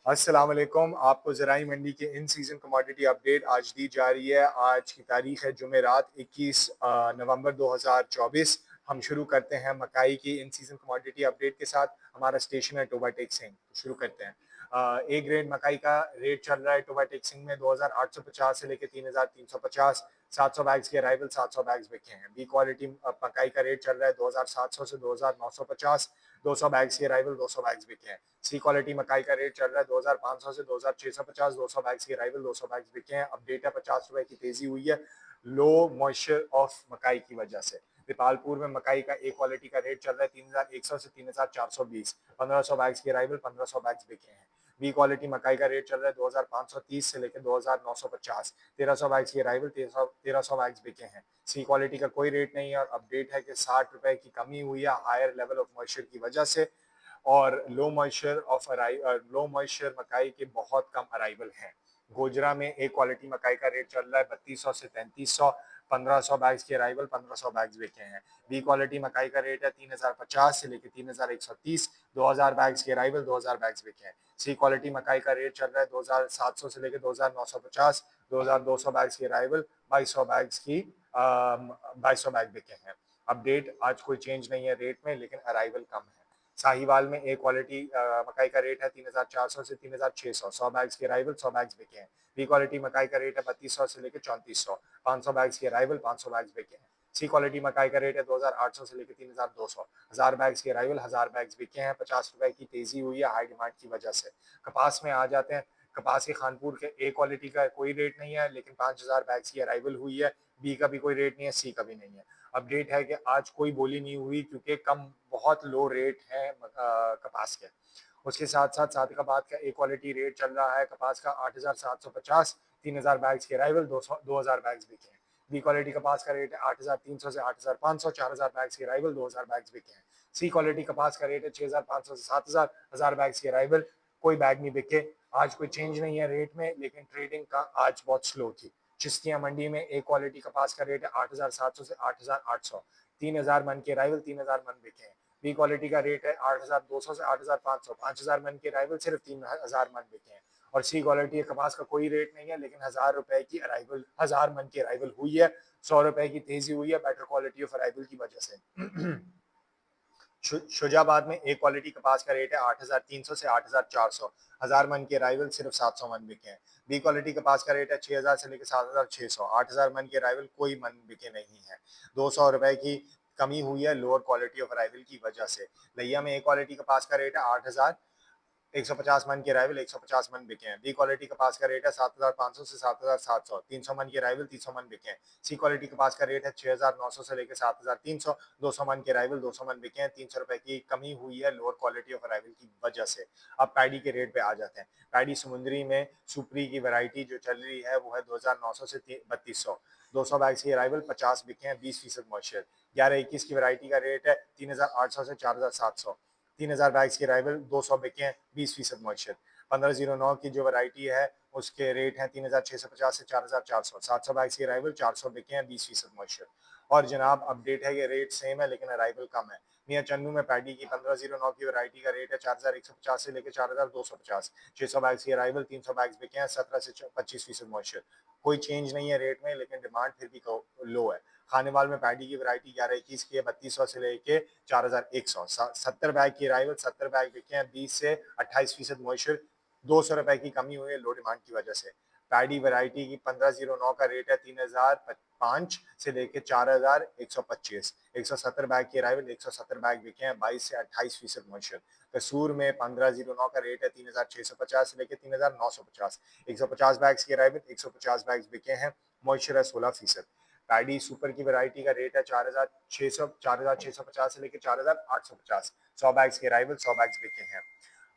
अस्सलाम वालेकुम। आपको ज़राई मंडी के इन सीज़न कमोडिटी अपडेट आज दी जा रही है। आज की तारीख है जुमेरात 21 नवंबर 2024। हम शुरू करते हैं मकाई की इन सीज़न कमोडिटी अपडेट के साथ। हमारा स्टेशन है टोबा टेक्सिंग। शुरू करते हैं। ए ग्रेड मकाई का रेट चल रहा है टोबा टेक्सिंग में 2850 से लेकर 3350। 700 बैग्स के अराइवल, 700 बैग्स बिके हैं। बी क्वालिटी मकाई का रेट चल रहा है 2700 से 2950। 200 बैग्स की अराइवल, 200 बैग्स बिके हैं। सी क्वालिटी मकाई का रेट चल रहा है 2500 से 2650। 200 बैग्स की अराइवल, 200 बैग्स बिके हैं। अपडेट है 50 रुपए की तेजी हुई है लो मॉइस्चर ऑफ मकाई की वजह से। रिपालपुर में मकाई का ए क्वालिटी का रेट चल रहा है 3100 से 3420। 1500 बैग्स की अराइवल, 1500 बैग्स बिके हैं। बी क्वालिटी मकाई का रेट चल रहा है 2530 से लेकर 2950। 1300 बैग्स की अराइवल, 1300 बैग्स बिके हैं। सी क्वालिटी का कोई रेट नहीं है और अपडेट है कि 60 रुपए की कमी हुई है हायर लेवल ऑफ मॉइस्चर की वजह से। और लो मॉइस्चर मकाई के बहुत कम अराइवल हैं। गोजरा में एक क्वालिटी मकाई का रेट चल रहा है 3200 से 3300। 1500 बैग्स की अराइवल, 1500 बैग्स बिके हैं। बी क्वालिटी मकाई का रेट है 3050 से लेकर 3130। 2000 बैग्स की अराइवल, 2000 बैग्स बिके हैं। सी क्वालिटी मकाई का रेट चल रहा है 2700 से लेकर 2950। 2200 बैग्स की अराइवल, 2200 बैग बिके हैं। अपडेट आज कोई चेंज नहीं है रेट में, लेकिन अराइवल कम है। साहिवाल में एक क्वालिटी मकाई का रेट है 3400 से 3600। 100 बैग्स की अराइवल, 100 बैग्स बिके हैं। बी क्वालिटी मकाई का रेट है 3200 से लेकर 3400। 500 बैग्स की अराइवल, 500 बैग्स बिके हैं। सी क्वालिटी मकाई का रेट है 2800 से लेकर 3200। 1000 बैग्स की अराइवल, 1000 बैग्स बिके हैं। 50 रुपए की तेजी हुई है हाई डिमांड की वजह से। कपास में आ जाते हैं। कपास के खानपुर के ए क्वालिटी का कोई रेट नहीं है, लेकिन 5000 बैग्स की अराइवल हुई है। बी का भी कोई रेट नहीं है, सी का भी नहीं है। अपडेट है कि आज कोई बोली नहीं हुई क्योंकि कम बहुत लो रेट है कपास के। उसके साथ साथ सादिकाबाद का एक क्वालिटी रेट चल रहा है कपास का 8750। 3000 बैग्स की अराइवल, 2000 बैग्स बिके हैं। बी क्वालिटी कपास का रेट है 8300 से 8500। 4000 बैग्स की अराइवल, 2000 बैग्स बिके हैं। सी क्वालिटी कपास का रेट है 6500 से 7000। 1000 बैग्स की अराइवल, कोई बैग नहीं बिके। आज कोई चेंज नहीं है रेट में, लेकिन ट्रेडिंग का आज बहुत स्लो थी। चिश्तिया मंडी में एक क्वालिटी कपास का रेट है 8700 से 8800। 3000 मन के अराइवल, 3000 मन बिके हैं। बी क्वालिटी का रेट है 8200 से 8500। 5000 मन के अराइवल, सिर्फ 3000 मन बिके हैं। और सी क्वालिटी कपास का कोई रेट नहीं है, लेकिन 1000 रुपए की अराइवल, 1000 मन की अराइवल हुई है। 100 रुपए की तेजी हुई है बेटर क्वालिटी ऑफ अराइवल की वजह से। शुजाबाद में एक क्वालिटी कपास का रेट है 8300 से 8400। 1000 मन की अराइवल, सिर्फ 700 मन बिके हैं। बी क्वालिटी कपास का रेट है 6000 से लेकर 7600। 8000 मन की अराइवल, कोई मन बिके नहीं है। 200 रुपए की कमी हुई है लोअर क्वालिटी ऑफ अराइवल की वजह से। लिया में एक क्वालिटी कपास का रेट है 8000। 150 मन की अराइवल, 150 मन बिके हैं। बी क्वालिटी कपास का रेट है 7500 से 7700। 300 मन की अराइवल, 300 मन बिके हैं। सी क्वालिटी कपास का रेट है 6900 से लेकर 7300। 200 मन की अराइवल, 200 मन बिके हैं। 300 रुपए की कमी हुई है लोअर क्वालिटी ऑफ अराइवल की वजह से। अब पैडी के रेट पे आ जाते हैं। पैडी समुद्री में सुपरी की वैरायटी जो चल रही है वो है 2900 से 3200। 200 बैग्स की अराइवल, 50 बिके हैं। 20% मॉइस्चर। 1121 की वैरायटी का रेट है 3800 से 4700। 3000 बैग्स की अराइवल, 200 बिके हैं। 20% मॉइस्चर। 1509 की जो वैरायटी है उसके रेट हैं 3650 से 4400। 700 बैग्स की अराइवल, 400 बिके हैं। 20% मॉइस्चर। और जनाब अपडेट है कि रेट सेम है, लेकिन अराइवल कम है। मियाँ चन्नू में पैडी की 1509 की वैरायटी का रेट है 4150 से लेकर 4250। 600 बैग्स की अराइवल, 300 बैग्स बिके हैं। 17 से 25% मॉइस्चर। कोई चेंज नहीं है रेट में, लेकिन डिमांड फिर भी लो है। खानेवाल में पैडी की वैरायटी 1121 की है 3200 से लेके 4100। 70 बैग की अराइवल, 70 बैग बिके हैं। 20 से 28% मॉइस्चर। 200 रुपए की कमी हुई है लो डिमांड की वजह से। पैडी वैरायटी की 1509 का रेट है 3005 से लेके 4125। 170 बैग की अराइवल, 170 बैग बिके हैं। 22 से 28% मॉइस्चर। कसूर में 1509 का रेट है 3650 से लेके 3950। 150 बैग्स की अराइवल, 150 बैग्स बिके हैं। मॉइस्चर है 16%। पैडी सुपर की वैरायटी का रेट है 4650 से लेकर 4850। 100 बैग्स के अराइवल, 100 बैग्स बिके हैं।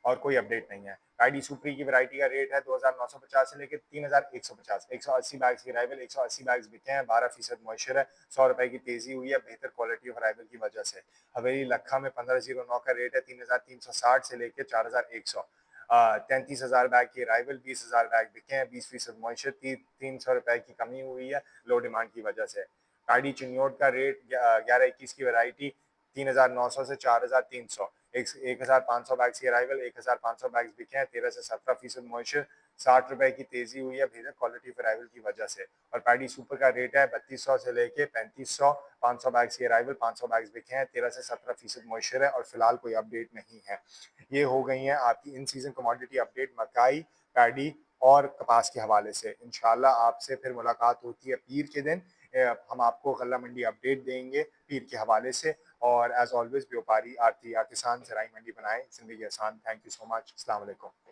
और कोई अपडेट नहीं है। पैडी सुपरी की वैरायटी का रेट है 2950 से लेकर 3150। 180 बैग्स की अराइवल, 180 बैग्स बिके हैं। 12% मॉइस्चर है। 100 रुपए की तेजी हुई है बेहतर क्वालिटी ऑफ अराइवल की वजह से। हवेली लखा में 1509 का रेट है 3360 से लेकर 4100। 33,000 बैग की अराइवल, 20,000 बैग बिके हैं। 20% मॉइस्चर। 300 रुपए की कमी हुई है लो डिमांड की वजह से। पैडी चिन्योट का रेट 1121 की वैरायटी 3900 से 4300। 1500 बैग्स की अराइवल, 1500 बैग्स बिके हैं, 13 से 17% मॉइस्चर, 60 रुपए की तेजी हुई है बेहतर क्वालिटी ऑफ अराइवल की वजह से। और पैडी सुपर का रेट है 3200 से लेके 3500, 500 बैग्स की अराइवल, 500 बैग्स बिके हैं, 13 से 17% मॉइस्चर है और फिलहाल कोई अपडेट नहीं है। ये हो गई है आपकी इन सीजन कमोडिटी अपडेट मकाई, पैडी और कपास के हवाले से। इंशाल्लाह आपसे फिर मुलाकात होती है पीर के दिन। हम आपको गल्ला मंडी अपडेट देंगे पीर के हवाले से। और एज ऑलवेज व्यापारी आरती या किसान ज़राई मंडी बनाएं, ज़िंदगी आसान। Thank you so much. अस्सलाम वालेकुम।